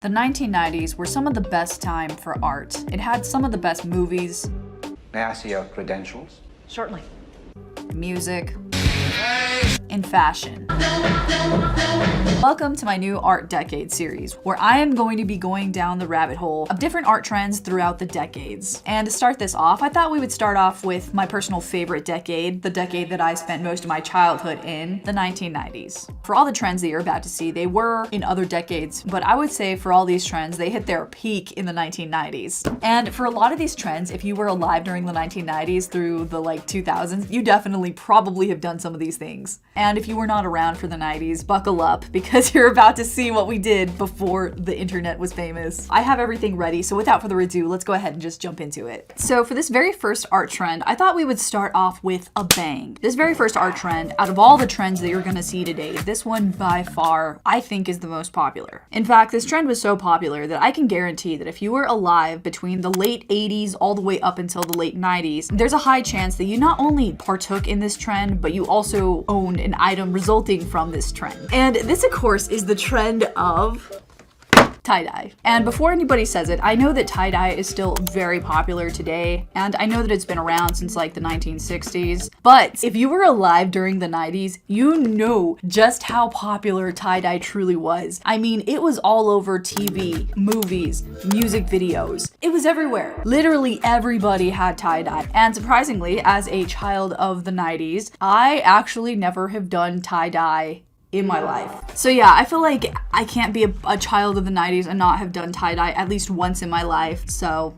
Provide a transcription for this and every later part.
The 1990s were some of the best time for art. It had some of the best movies. May I see your credentials? Certainly. Music. And fashion. Welcome to my new Art Decade series, where I am going to be going down the rabbit hole of different art trends throughout the decades. And to start this off, I thought we would start off with my personal favorite decade, the decade that I spent most of my childhood in, the 1990s. For all the trends that you're about to see, they were in other decades, but I would say for all these trends, they hit their peak in the 1990s. And for a lot of these trends, if you were alive during the 1990s through the 2000s, you definitely probably have done some of these things. And if you were not around for the 90s, buckle up because you're about to see what we did before the internet was famous. I have everything ready, so without further ado, let's go ahead and just jump into it. So for this very first art trend, I thought we would start off with a bang. This very first art trend, out of all the trends that you're gonna see today, this one by far, I think is the most popular. In fact, this trend was so popular that I can guarantee that if you were alive between the late 80s all the way up until the late 90s, there's a high chance that you not only partook in this trend, but you also owned an item resulting from this trend. And this, of course, is the trend of tie-dye. And before anybody says it, I know that tie-dye is still very popular today, and I know that it's been around since the 1960s, but if you were alive during the 90s, you know just how popular tie-dye truly was. I mean, it was all over TV, movies, music videos. It was everywhere. Literally everybody had tie-dye. And surprisingly, as a child of the 90s, I actually never have done tie-dye in my life. So yeah, I feel like I can't be a child of the 90s and not have done tie-dye at least once in my life, so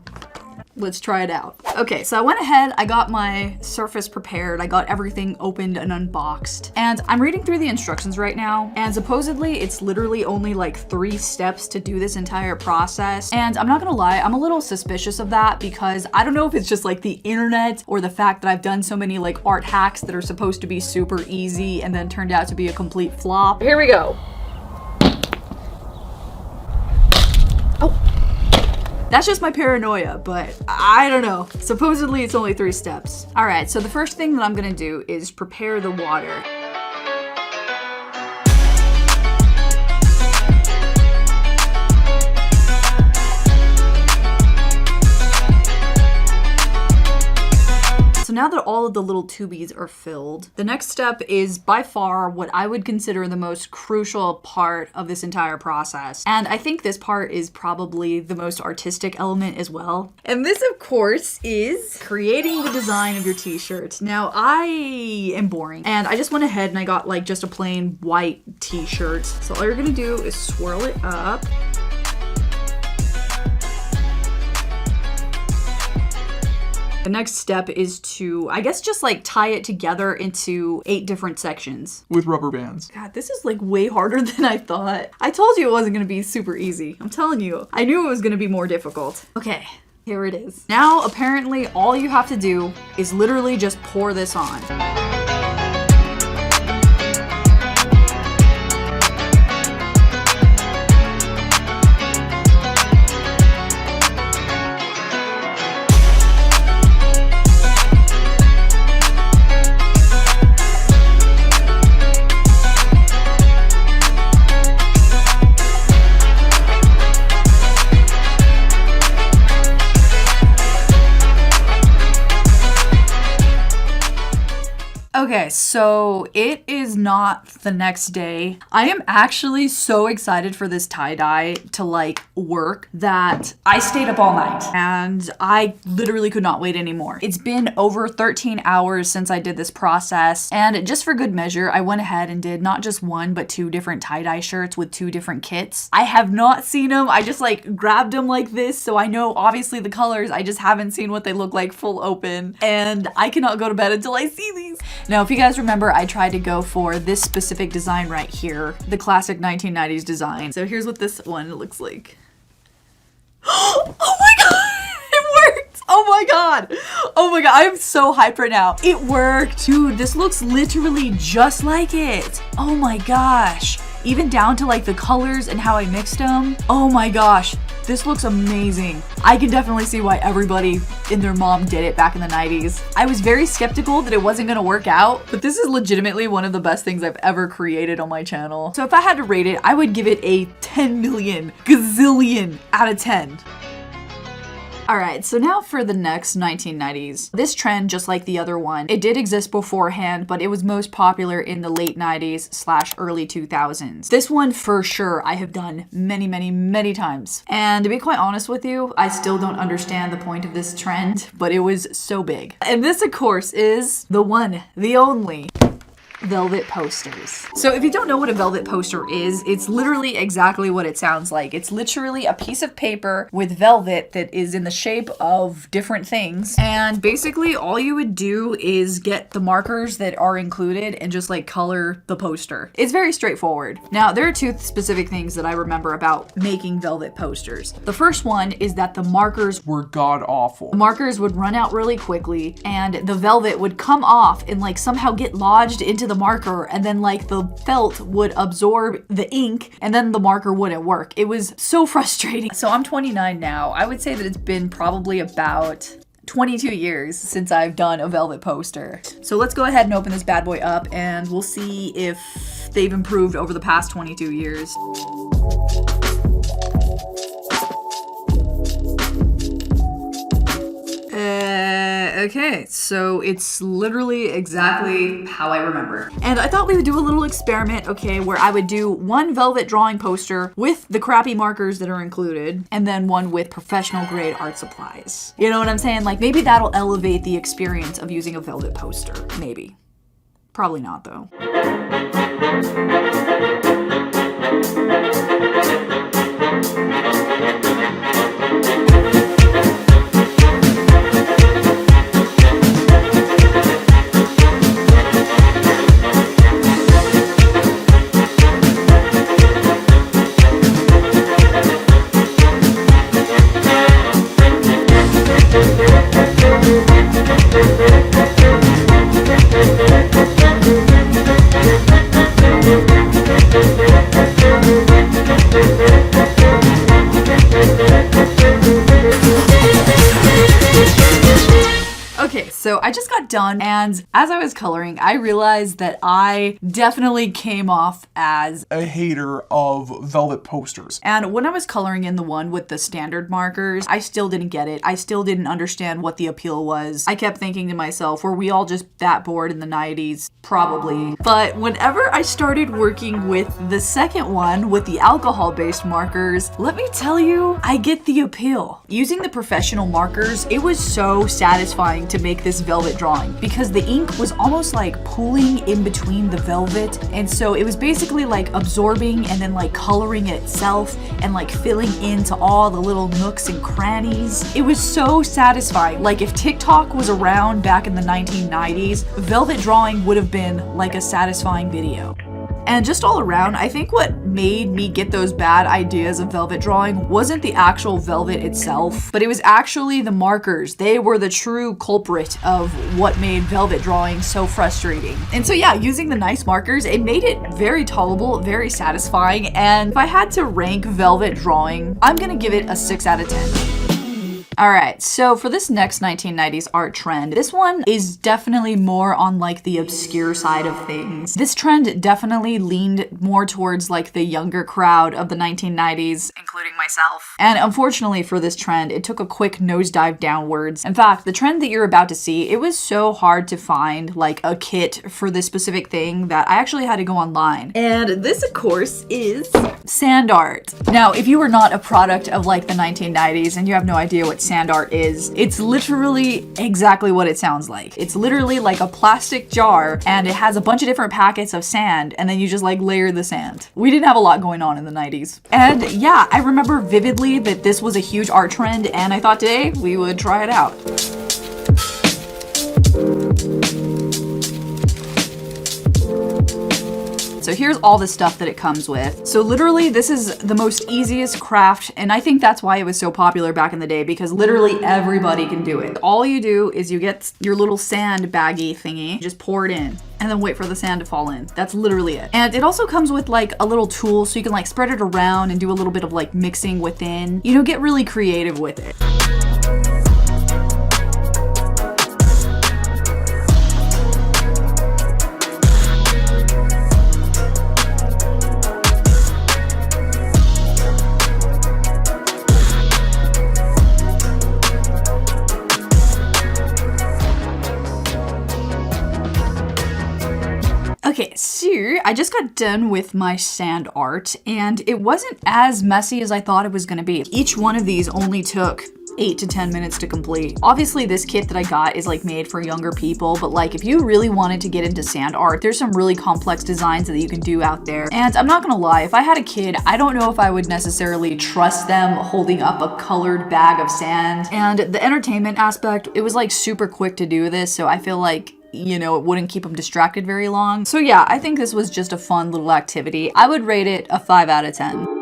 let's try it out. Okay, so I went ahead, I got my surface prepared, I got everything opened and unboxed, and I'm reading through the instructions right now, and supposedly it's literally only 3 steps to do this entire process, and I'm not gonna lie, I'm a little suspicious of that because I don't know if it's just the internet or the fact that I've done so many art hacks that are supposed to be super easy and then turned out to be a complete flop. Here we go. That's just my paranoia, but I don't know. Supposedly it's only 3 steps. All right, so the first thing that I'm gonna do is prepare the water. So now that all of the little tubies are filled, the next step is by far what I would consider the most crucial part of this entire process. And I think this part is probably the most artistic element as well. And this, of course, is creating the design of your t-shirt. Now, I am boring, and I just went ahead and I got just a plain white t-shirt. So all you're gonna do is swirl it up. The next step is to, I guess, just tie it together into 8 different sections. With rubber bands. God, this is way harder than I thought. I told you it wasn't gonna be super easy. I'm telling you. I knew it was gonna be more difficult. Okay, here it is. Now, apparently, all you have to do is literally just pour this on. Okay, so it is not the next day. I am actually so excited for this tie-dye to work that I stayed up all night and I literally could not wait anymore. It's been over 13 hours since I did this process, and just for good measure, I went ahead and did not just 1 but 2 different tie-dye shirts with 2 different kits. I have not seen them. I just grabbed them like this, so I know obviously the colors. I just haven't seen what they look like full open, and I cannot go to bed until I see these. Now, if you guys remember, I tried to go for this specific design right here, the classic 1990s design. So here's what this one looks like. Oh my god! It worked! Oh my god! Oh my god, I'm so hyped right now. It worked! Dude, this looks literally just like it. Oh my gosh. Even down to the colors and how I mixed them. Oh my gosh. This looks amazing. I can definitely see why everybody and their mom did it back in the 90s. I was very skeptical that it wasn't gonna work out, but this is legitimately one of the best things I've ever created on my channel. So if I had to rate it, I would give it a 10 million gazillion out of 10. Alright, so now for the next 1990s. This trend, just like the other one, it did exist beforehand, but it was most popular in the late 90s / early 2000s. This one, for sure, I have done many, many, many times. And to be quite honest with you, I still don't understand the point of this trend, but it was so big. And this, of course, is the one, the only velvet posters. So if you don't know what a velvet poster is, it's literally exactly what it sounds like. It's literally a piece of paper with velvet that is in the shape of different things. And basically all you would do is get the markers that are included and just like color the poster. It's very straightforward. Now there are two specific things that I remember about making velvet posters. The first one is that the markers were god awful. The markers would run out really quickly and the velvet would come off and like somehow get lodged into the marker, and then like the felt would absorb the ink and then the marker wouldn't work. It was so frustrating. So I'm 29 now. I would say that it's been probably about 22 years since I've done a velvet poster. So let's go ahead and open this bad boy up and we'll see if they've improved over the past 22 years. Okay, so it's literally exactly how I remember. And I thought we would do a little experiment, okay, where I would do one velvet drawing poster with the crappy markers that are included, and then one with professional grade art supplies. You know what I'm saying? Like maybe that'll elevate the experience of using a velvet poster. Maybe. Probably not though. So I just got done, and as I was coloring, I realized that I definitely came off as a hater of velvet posters. And when I was coloring in the one with the standard markers, I still didn't get it. I still didn't understand what the appeal was. I kept thinking to myself, were we all just that bored in the 90s? Probably. But whenever I started working with the second one with the alcohol-based markers, let me tell you, I get the appeal. Using the professional markers, it was so satisfying to make this velvet drawing because the ink was almost like pooling in between the velvet, and so it was basically like absorbing and then like coloring itself and like filling into all the little nooks and crannies. It was so satisfying. Like if TikTok was around back in the 1990s, velvet drawing would have been like a satisfying video. And just all around, I think what made me get those bad ideas of velvet drawing wasn't the actual velvet itself, but it was actually the markers. They were the true culprit of what made velvet drawing so frustrating. And so yeah, using the nice markers, it made it very tolerable, very satisfying, and if I had to rank velvet drawing, I'm gonna give it a 6 out of 10. Alright, so for this next 1990s art trend, this one is definitely more on like the obscure side of things. This trend definitely leaned more towards like the younger crowd of the 1990s, including myself. And unfortunately for this trend, it took a quick nosedive downwards. In fact, the trend that you're about to see, it was so hard to find like a kit for this specific thing that I actually had to go online. And this, of course, is sand art. Now, if you are not a product of like the 1990s and you have no idea what sand art is, it's literally exactly what it sounds like. It's literally like a plastic jar and it has a bunch of different packets of sand and then you just like layer the sand. We didn't have a lot going on in the 90s. And yeah, I remember vividly that this was a huge art trend and I thought today we would try it out. So here's all the stuff that it comes with. So literally this is the most easiest craft, and I think that's why it was so popular back in the day, because literally everybody can do it. All you do is you get your little sand baggie thingy, just pour it in. and then wait for the sand to fall in. That's literally it. And it also comes with like a little tool so you can like spread it around and do a little bit of like mixing within. You know, get really creative with it. Okay, so I just got done with my sand art and it wasn't as messy as I thought it was gonna be. Each one of these only took 8 to 10 minutes to complete. Obviously this kit that I got is like made for younger people, but like if you really wanted to get into sand art, there's some really complex designs that you can do out there. And I'm not gonna lie, if I had a kid, I don't know if I would necessarily trust them holding up a colored bag of sand. And the entertainment aspect, it was like super quick to do this, so I feel like, you know, it wouldn't keep them distracted very long. So yeah, I think this was just a fun little activity. I would rate it a 5 out of 10.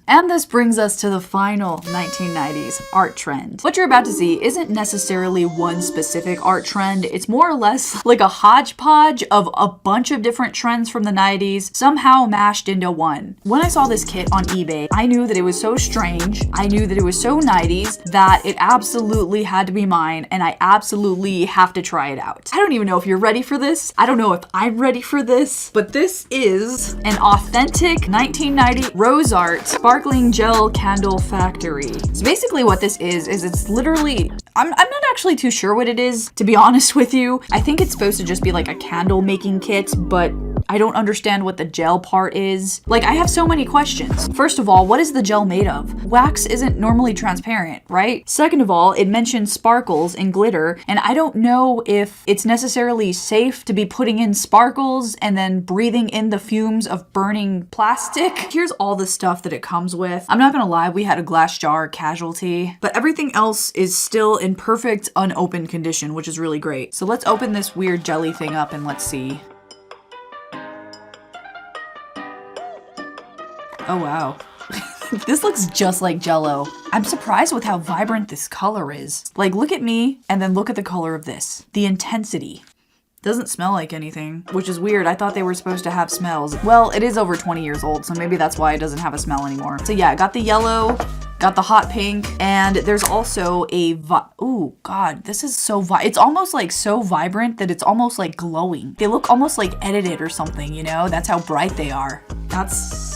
And this brings us to the final 1990s art trend. What you're about to see isn't necessarily one specific art trend. It's more or less like a hodgepodge of a bunch of different trends from the 90s, somehow mashed into one. When I saw this kit on eBay, I knew that it was so strange, I knew that it was so 90s, that it absolutely had to be mine, and I absolutely have to try it out. I don't even know if you're ready for this. I don't know if I'm ready for this, but this is an authentic 1990 rose art sparkling gel candle factory. So basically what this is it's literally, I'm not actually too sure what it is, to be honest with you. I think it's supposed to just be like a candle making kit, but I don't understand what the gel part is. Like, I have so many questions. First of all, what is the gel made of? Wax isn't normally transparent, right? Second of all, it mentions sparkles and glitter, and I don't know if it's necessarily safe to be putting in sparkles and then breathing in the fumes of burning plastic. Here's all the stuff that it comes with. I'm not gonna lie, we had a glass jar casualty, but everything else is still in perfect unopened condition, which is really great. So let's open this weird jelly thing up and let's see. Oh wow. This looks just like Jell-O. I'm surprised with how vibrant this color is. Like, look at me and then look at the color of this. The intensity. Doesn't smell like anything, which is weird. I thought they were supposed to have smells. Well, it is over 20 years old, so maybe that's why it doesn't have a smell anymore. So yeah, I got the yellow, got the hot pink, and there's also a ooh, God, this is so it's almost like so vibrant that it's almost like glowing. They look almost like edited or something, you know? That's how bright they are. That's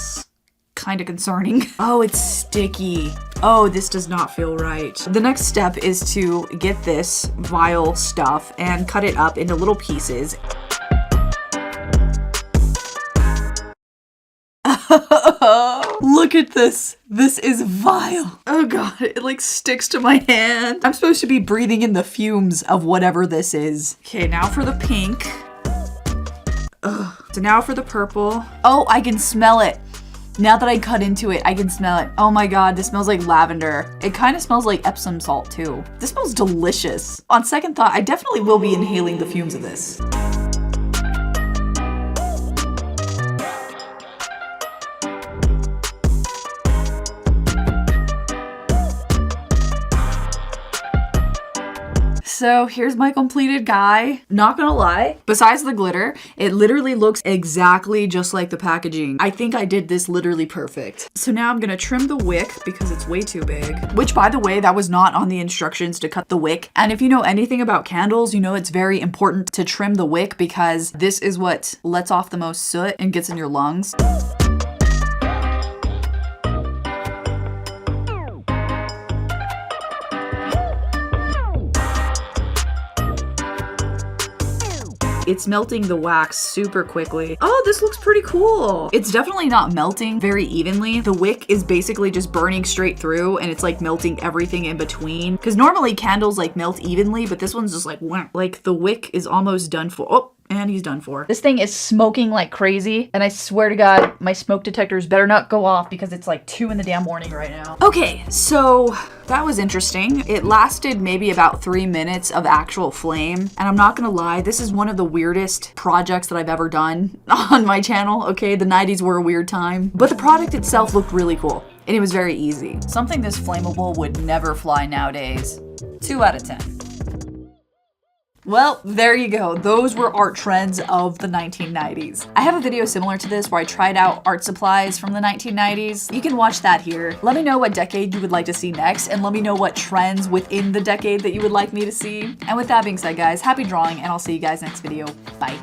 kind of concerning. Oh, it's sticky. Oh, this does not feel right. The next step is to get this vial stuff and cut it up into little pieces. Look at this. This is vile. Oh God, it like sticks to my hand. I'm supposed to be breathing in the fumes of whatever this is. Okay, now for the pink. Ugh. So now for the purple. Oh, I can smell it. Now that I cut into it, I can smell it. Oh my God, this smells like lavender. It kind of smells like Epsom salt too. This smells delicious. On second thought, I definitely will be inhaling the fumes of this. So here's my completed guy. Not gonna lie, besides the glitter, it literally looks exactly just like the packaging. I think I did this literally perfect. So now I'm gonna trim the wick because it's way too big. Which, by the way, that was not on the instructions to cut the wick. And if you know anything about candles, you know it's very important to trim the wick because this is what lets off the most soot and gets in your lungs. It's melting the wax super quickly. Oh, this looks pretty cool. It's definitely not melting very evenly. The wick is basically just burning straight through and it's like melting everything in between. Because normally candles like melt evenly, but this one's just like, wham. Like the wick is almost done for. Oh, and he's done for. This thing is smoking like crazy, and I swear to God, my smoke detectors better not go off because it's like 2 in the damn morning right now. Okay, so that was interesting. It lasted maybe about 3 minutes of actual flame, and I'm not gonna lie, this is one of the weirdest projects that I've ever done on my channel, okay? The 90s were a weird time, but the product itself looked really cool, and it was very easy. Something this flammable would never fly nowadays. 2 out of 10. Well, there you go. Those were art trends of the 1990s. I have a video similar to this where I tried out art supplies from the 1990s. You can watch that here. Let me know what decade you would like to see next, and let me know what trends within the decade that you would like me to see. And with that being said, guys, happy drawing, and I'll see you guys next video. Bye.